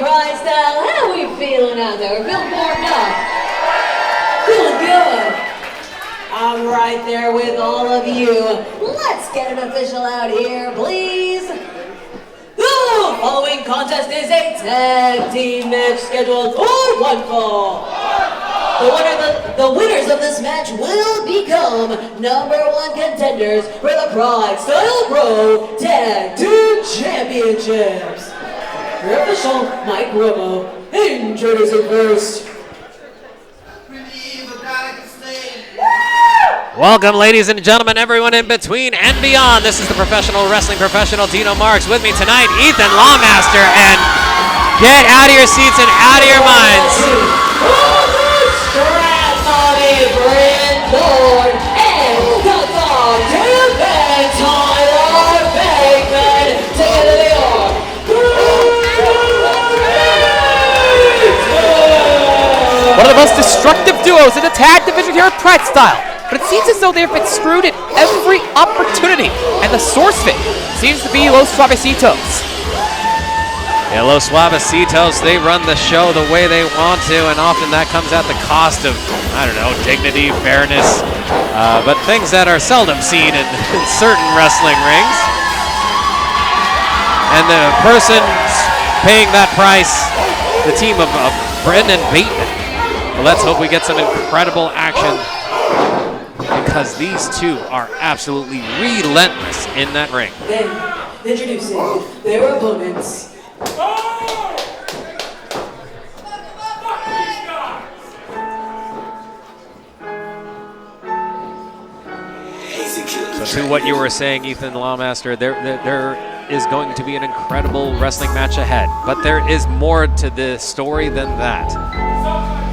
right, PrideStyle? How we feeling out there? We're feeling warmed up. Feeling good. I'm right there with all of you. Let's get an official out here, please. The following contest is a tag team match scheduled for one fall. The winners of this match will become #1 contenders for the PrideStyle Pro Tag Team Championships. Your official Mike Romo, introducing first. Welcome, ladies and gentlemen, everyone in between and beyond. This is the professional wrestling professional Dino Marks. With me tonight, Ethan Lawmaster, and get out of your seats and out of your minds. Bryn, Thorne, and the Dog and Tyler Bateman. Together they are. One of the most destructive duos in the tag division here at PrideStyle. But it seems as though they've been screwed at every opportunity. And the source of it seems to be Los Suavecitos. Yeah, Los Suavecitos, they run the show the way they want to, and often that comes at the cost of, I don't know, dignity, fairness, but things that are seldom seen in certain wrestling rings. And the person paying that price, the team of Bryn and Bateman. Well, let's hope we get some incredible action, because these two are absolutely relentless in that ring. Then, introducing their opponents. So to what you were saying, Ethan Lawmaster, there is going to be an incredible wrestling match ahead, but there is more to the story than that.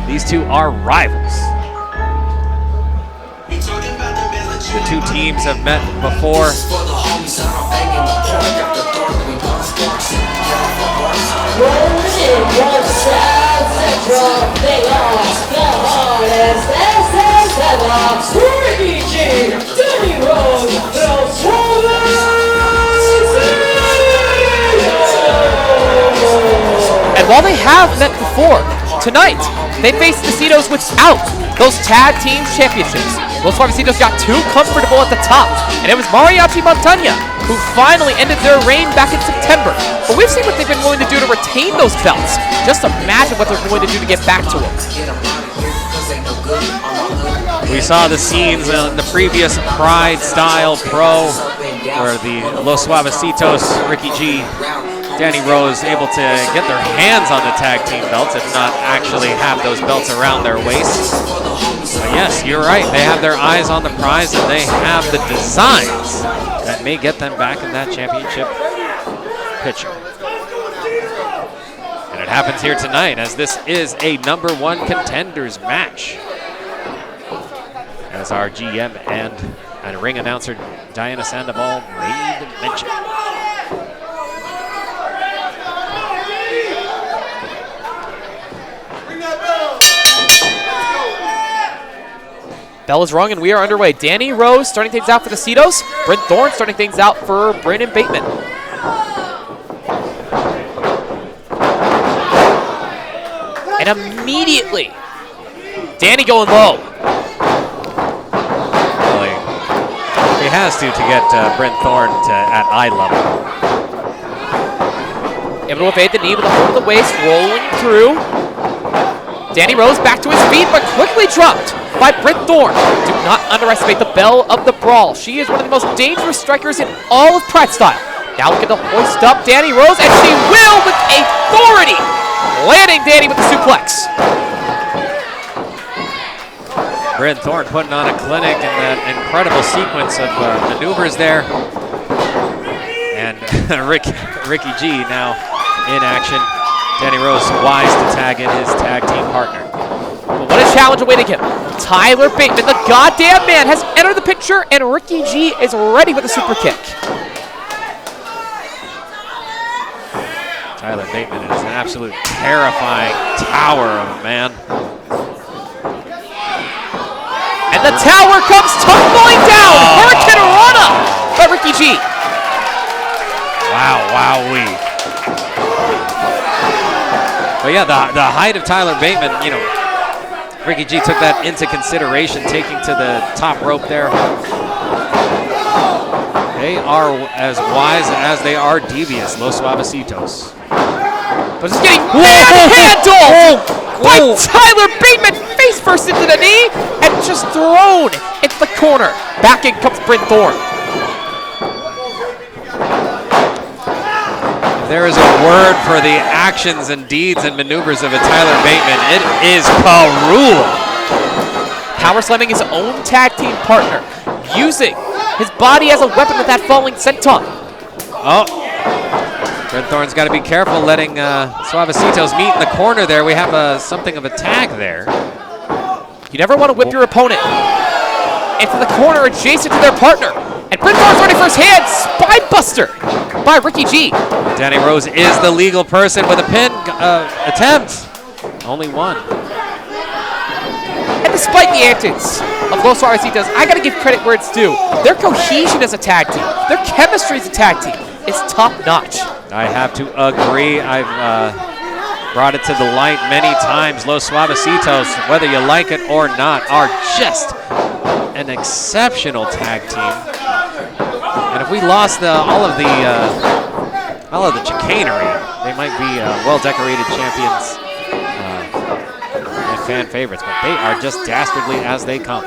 These two are rivals. The two teams have met before. They are the hardest SS Ricky G, Danny Rose, And while they have met before, tonight they face the Cetos without those tag team championships. Los Suavecitos got too comfortable at the top, and it was Mariachi Montaña who finally ended their reign back in September. But we've seen what they've been willing to do to retain those belts. Just imagine what they're going to do to get back to them. We saw the scenes in the previous PrideStyle Pro where the Los Suavecitos, Ricky G, Danny Rose able to get their hands on the tag team belts, if not actually have those belts around their waists. But yes, you're right. They have their eyes on the prize, and they have the designs that may get them back in that championship picture. And it happens here tonight, as this is a #1 contenders match. As our GM and ring announcer Diana Sandoval made mention. Bell is rung and we are underway. Danny Rose starting things out for the Cetos. Bryn Thorne starting things out for Bryn and Bateman. And immediately, Danny going low. Well, he has to get Bryn Thorne at eye level. Able to evade the knee with a hold of the waist, rolling through. Danny Rose back to his feet, but quickly dropped by Bryn Thorne. Do not underestimate the Belle of the Brawl. She is one of the most dangerous strikers in all of PrideStyle. Now looking to hoist up Danny Rose, and she will with authority, landing Danny with the suplex. Bryn Thorne putting on a clinic in that incredible sequence of maneuvers there. And Ricky G now in action. Danny Rose wise to tag in his tag team partner. But what a challenge awaiting him. Tyler Bateman, the goddamn man, has entered the picture, and Ricky G is ready with a super kick. Tyler Bateman is an absolute terrifying tower of a man. And the tower comes tumbling down. Hurricane Rana by Ricky G. Wow, wowee. But yeah, the height of Tyler Bateman, you know, Ricky G took that into consideration, taking to the top rope there. They are as wise as they are devious, Los Suavecitos. But it's getting manhandled by Tyler Bateman, face first into the knee, and just thrown into the corner. Back in comes Bryn Thorne. There is a word for the actions and deeds and maneuvers of a Tyler Bateman. It is Karul. Power slamming his own tag team partner, using his body as a weapon with that falling senton. Oh, Bryn Thorne's got to be careful letting Suavecitos meet in the corner there. We have something of a tag there. You never want to whip your opponent into the corner adjacent to their partner. And Bryn Thorne's ready for his hand. Spine buster by Ricky G. Danny Rose is the legal person with a pin attempt. Only one. And despite the antics of Los Suavecitos, I got to give credit where it's due. Their cohesion as a tag team, their chemistry as a tag team is top notch. I have to agree. I've brought it to the light many times. Los Suavecitos, whether you like it or not, are just an exceptional tag team. And if we lost all of the chicanery, they might be well-decorated champions and fan favorites, but they are just dastardly as they come.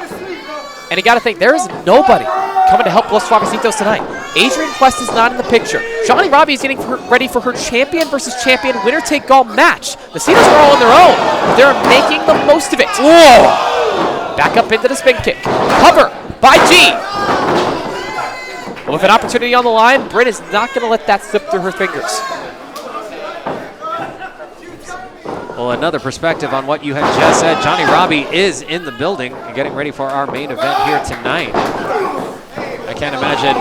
And you got to think, there is nobody coming to help Los Suavecitos tonight. Adrian Quest is not in the picture. Johnny Robbie is getting ready for her champion versus champion winner-take-all match. The Cetos are all on their own, but they're making the most of it. Whoa! Back up into the spin kick. Cover by G. With an opportunity on the line, Bryn is not going to let that slip through her fingers. Well, another perspective on what you had just said. Johnny Robbie is in the building, getting ready for our main event here tonight. I can't imagine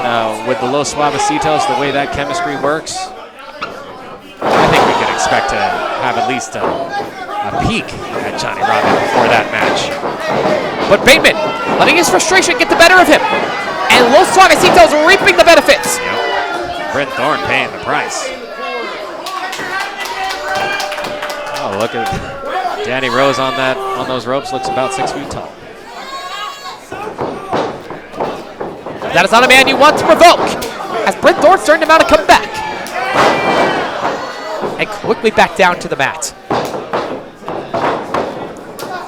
with the Los Suavecitos, the way that chemistry works. I think we could expect to have at least a peek at Johnny Robbie before that match. But Bateman letting his frustration get the better of him. And Los Suavecitos reaping the benefits. Yep. Bryn Thorne paying the price. Oh, look at Danny Rose on those ropes. Looks about 6 feet tall. That is not a man you want to provoke, as Bryn Thorne starting to mount a comeback. And quickly back down to the mat.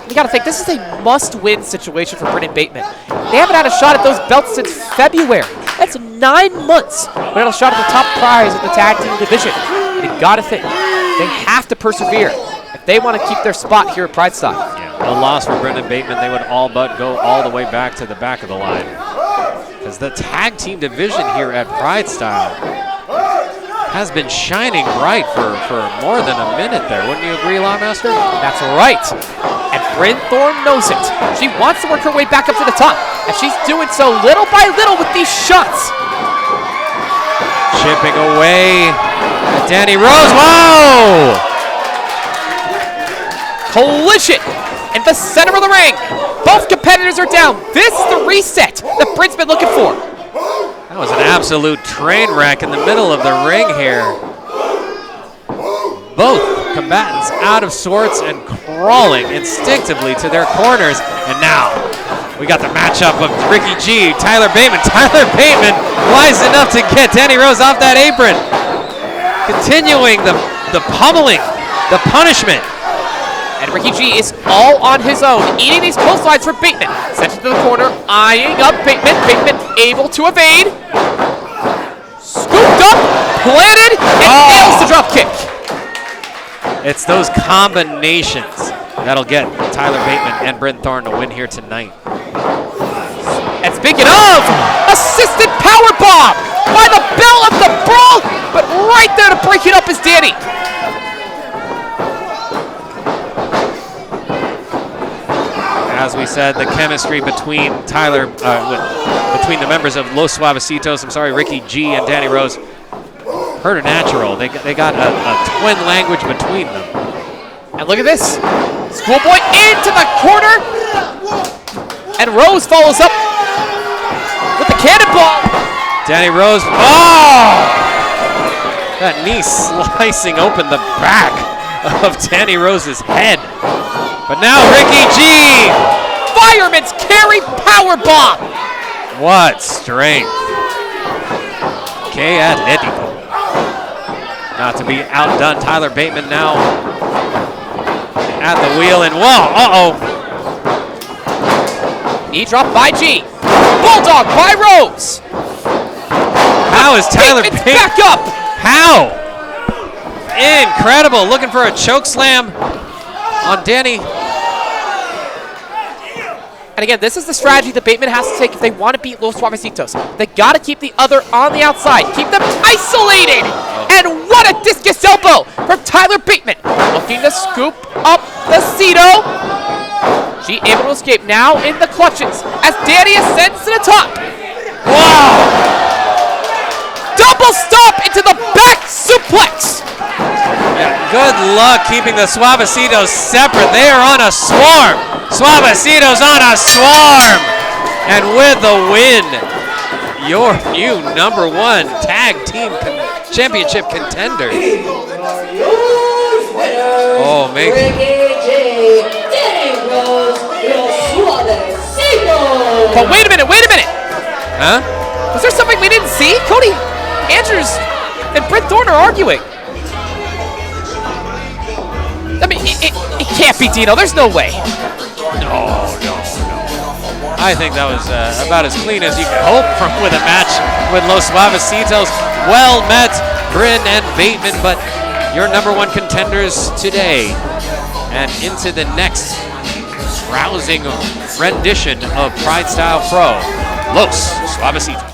You gotta think, this is a must-win situation for Bryn and Bateman. They haven't had a shot at those belts since February. That's 9 months without a shot at the top prize in the tag team division. And you gotta think, they have to persevere if they want to keep their spot here at PrideStyle. Yeah, a loss for Bryn and Bateman, they would all but go all the way back to the back of the line. Because the tag team division here at PrideStyle has been shining bright for more than a minute there. Wouldn't you agree, Lawmaster? That's right. And Bryn Thorne knows it. She wants to work her way back up to the top, and she's doing so little by little with these shots. Chipping away at Danny Rose. Whoa! Collision in the center of the ring. Both competitors are down. This is the reset that Bryn's been looking for. That was an absolute train wreck in the middle of the ring here. Both combatants out of sorts and crawling instinctively to their corners. And now we got the matchup of Ricky G, Tyler Bateman. Tyler Bateman wise enough to get Danny Rose off that apron. Continuing the pummeling, the punishment. And Ricky G is all on his own, eating these clotheslines for Bateman. Sent it to the corner, eyeing up Bateman. Bateman able to evade. Scooped up, planted, and nails the drop kick. It's those combinations that'll get Tyler Bateman and Bryn Thorne to win here tonight. And speaking of, assisted powerbomb by the bell of the brawl, but right there to break it up is Danny. As we said, the chemistry between between the members of Los Suavecitos, Ricky G and Danny Rose, preternatural. They got a twin language between them. And look at this. Schoolboy into the corner. And Rose follows up with the cannonball. Danny Rose, oh! That knee slicing open the back of Danny Rose's head. But now Ricky G. Fireman's carry powerbomb. What strength. ¡Qué atlético! Not to be outdone. Tyler Bateman now at the wheel, and whoa, Knee drop by G. Bulldog by Rose. How is Tyler Bateman's Bateman back up? How? Incredible. Looking for a choke slam on Danny. And again, this is the strategy that Bateman has to take if they want to beat Los Suavecitos. They got to keep the other on the outside. Keep them isolated. And what a discus elbow from Tyler Bateman. Looking to scoop up the Cito. She able to escape now in the clutches as Danny ascends to the top. Wow. Double stomp into the back suplex. Yeah, good luck keeping the Suavecitos separate. They are on a swarm. Suavecitos on a swarm. And with the win, your new #1 tag team championship contender. Oh, make Ricky G, Danny Rose, Los Suavecitos. But wait a minute. Huh? Was there something we didn't see? Cody Andrews and Bryn Thorne are arguing. I mean, it can't be Dino. There's no way. No. I think that was about as clean as you could hope from with a match with Los Suavecitos. Well met, Bryn and Bateman, but your #1 contenders today. And into the next rousing rendition of PrideStyle Pro, Los Suavecitos.